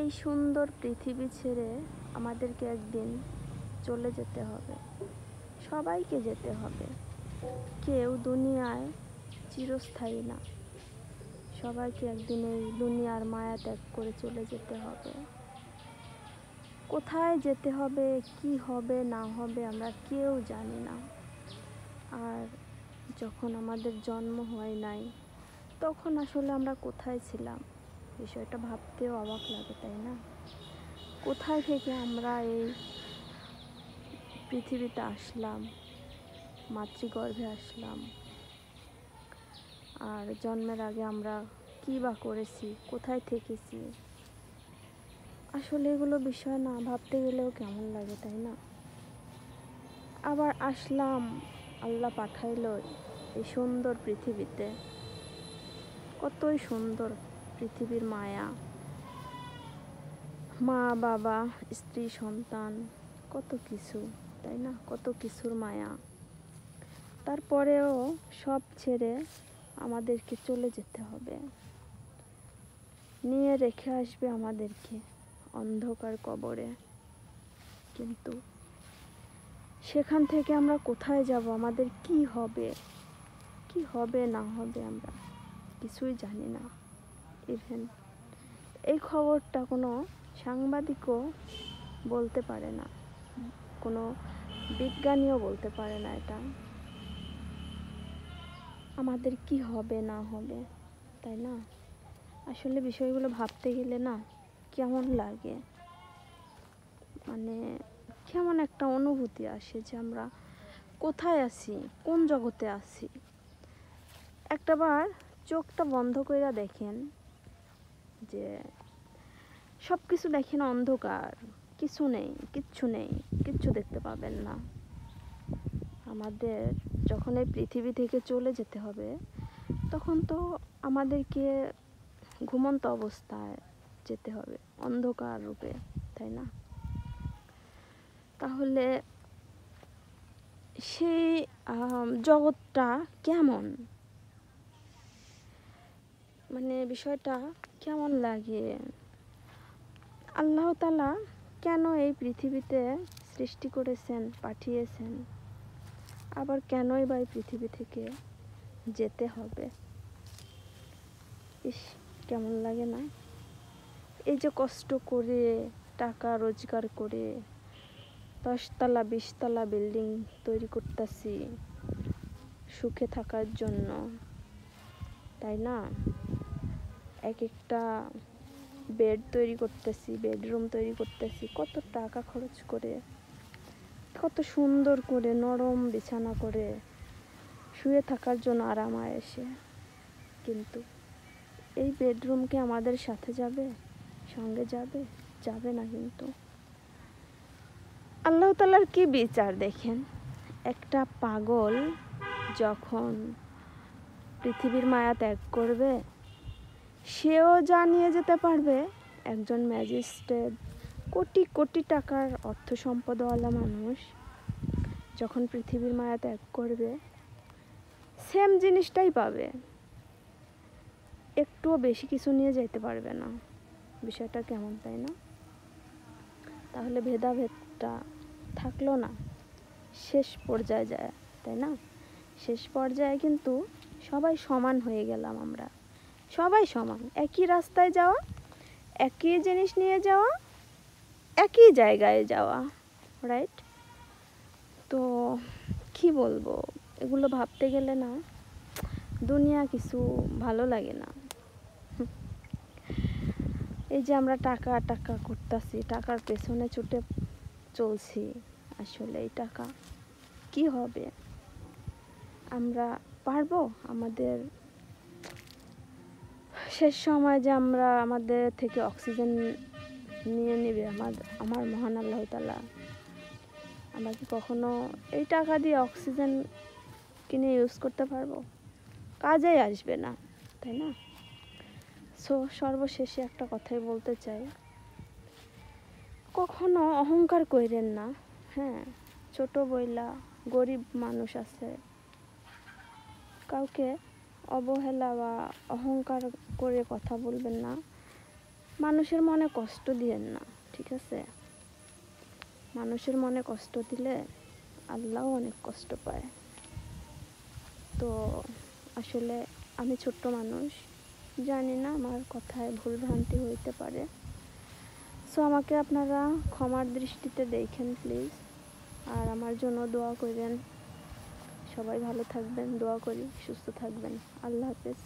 এই সুন্দর পৃথিবী ছেড়ে আমাদেরকে একদিন চলে যেতে হবে, সবাইকে যেতে হবে। কেউ দুনিয়ায় চিরস্থায়ী না, সবাইকে একদিন এই দুনিয়ার মায়া ত্যাগ করে চলে যেতে হবে। কোথায় যেতে হবে, কি হবে না হবে আমরা কেউ জানি না। আর যখন আমাদের জন্ম হয় নাই তখন আসলে আমরা কোথায় ছিলাম, বিষয়টা ভাবতেও অবাক লাগে, তাই না? কোথায় থেকে আমরা এই পৃথিবীতে আসলাম, মাতৃগর্ভে আসলাম, আর জন্মের আগে আমরা কী বা করেছি, কোথায় থেকেছি। আসলে এগুলো বিষয় না ভাবতে গেলেও কেমন লাগে, তাই না? আবার আসলাম, আল্লাহ পাঠাইলো এই সুন্দর পৃথিবীতে। কতই সুন্দর পৃথিবীর মায়া, মা বাবা স্ত্রী সন্তান কত কিছু, তাই না? কত কিছুর মায়া। তারপরেও সব ছেড়ে আমাদেরকে চলে যেতে হবে, নিয়ে রেখে আসবে আমাদেরকে অন্ধকার কবরে। কিন্তু সেখান থেকে আমরা কোথায় যাব, আমাদের কি হবে, কি হবে না হবে আমরা কিছুই জানি না। ইভেন এই খবরটা কোনো সাংবাদিকও বলতে পারে না, কোনো বিজ্ঞানীও বলতে পারে না এটা আমাদের কি হবে না হবে, তাই না? আসলে বিষয়গুলো ভাবতে গেলে না কেমন লাগে, মানে কেমন একটা অনুভূতি আসে যে আমরা কোথায় আছি, কোন জগতে আছি। একটাবার চোখটা বন্ধ করে দেখেন, যে সব কিছু দেখেন অন্ধকার, কিছু নেই, কিচ্ছু নেই, কিচ্ছু দেখতে পাবেন না। আমাদের যখন এই পৃথিবী থেকে চলে যেতে হবে তখন তো আমাদেরকে ঘুমন্ত অবস্থায় যেতে হবে, অন্ধকার রূপে, তাই না? তাহলে সেই জগৎটা কেমন, মানে বিষয়টা কেমন লাগে। আল্লাহ তাআলা কেন এই পৃথিবীতে সৃষ্টি করেছেন, পাঠিয়েছেন, আবার কেনই বা এই পৃথিবী থেকে যেতে হবে। ইস, কেমন লাগে না? এই যে কষ্ট করে টাকা রোজগার করে 10তলা 20তলা বিল্ডিং তৈরি করতেছি সুখে থাকার জন্য, তাই না? এক একটা বেড তৈরি করতেছি, বেডরুম তৈরি করতেছি, কত টাকা খরচ করে, কত সুন্দর করে নরম বিছানা করে শুয়ে থাকার জন্য আরাম আয়েশে। কিন্তু এই বেডরুম কি আমাদের সাথে যাবে, সঙ্গে যাবে? যাবে না। কিন্তু আল্লাহ তাআলার কি বিচার দেখেন, একটা পাগল যখন পৃথিবীর মায়া ত্যাগ করবে সেও জানিয়ে যেতে পারবে, একজন ম্যাজিস্ট্রেট কোটি কোটি টাকার অর্থ সম্পদওয়ালা মানুষ যখন পৃথিবীর মায়া ত্যাগ করবে সেম জিনিসটাই পাবে, একটুও বেশি কিছু নিয়ে যেতে পারবে না। বিষয়টা কেমন, তাই না? তাহলে ভেদাভেদটা থাকলো না, শেষ পর্যায়ে যায়, তাই না? শেষ পর্যায়ে কিন্তু সবাই সমান হয়ে গেলাম আমরা, সবাই সমান, একই রাস্তায় যাওয়া, একই জিনিস নিয়ে যাওয়া, একই জায়গায় যাওয়া, রাইট? তো কি বলবো, এগুলো ভাবতে গেলে না দুনিয়া কিছু ভালো লাগে না। এই যে আমরা টাকা টাকা করতেছি, টাকার পেছনে ছুটে চলছি, আসলে এই টাকা কি হবে? আমরা পারবো আমাদের শেষ সময় যে আমরা আমাদের থেকে অক্সিজেন নিয়ে নেবে আমার মহান আল্লাহ তাআলা, আমরা কি কখনো এই টাকা দিয়ে অক্সিজেন কিনে ইউজ করতে পারবো? কাজেই আসবে না, তাই না? সো সর্বশেষে একটা কথাই বলতে চাই, কখনো অহংকার কইরেন না। হ্যাঁ, ছোট বইলা গরিব মানুষ আছে, কাউকে অবহেলা বা অহংকার করে কথা বলবেন না। মানুষের মনে কষ্ট দিয়েন না, ঠিক আছে? মানুষের মনে কষ্ট দিলে আল্লাহও অনেক কষ্ট পায়। তো আসলে আমি ছোট্ট মানুষ, জানি না, আমার কথায় ভুলভ্রান্তি হইতে পারে। সো আমাকে আপনারা ক্ষমার দৃষ্টিতে দেখেন প্লিজ। আর আমার জন্য দোয়া করেন। সবাই ভালো থাকবেন, দোয়া করি সুস্থ থাকবেন। আল্লাহ হাফেজ।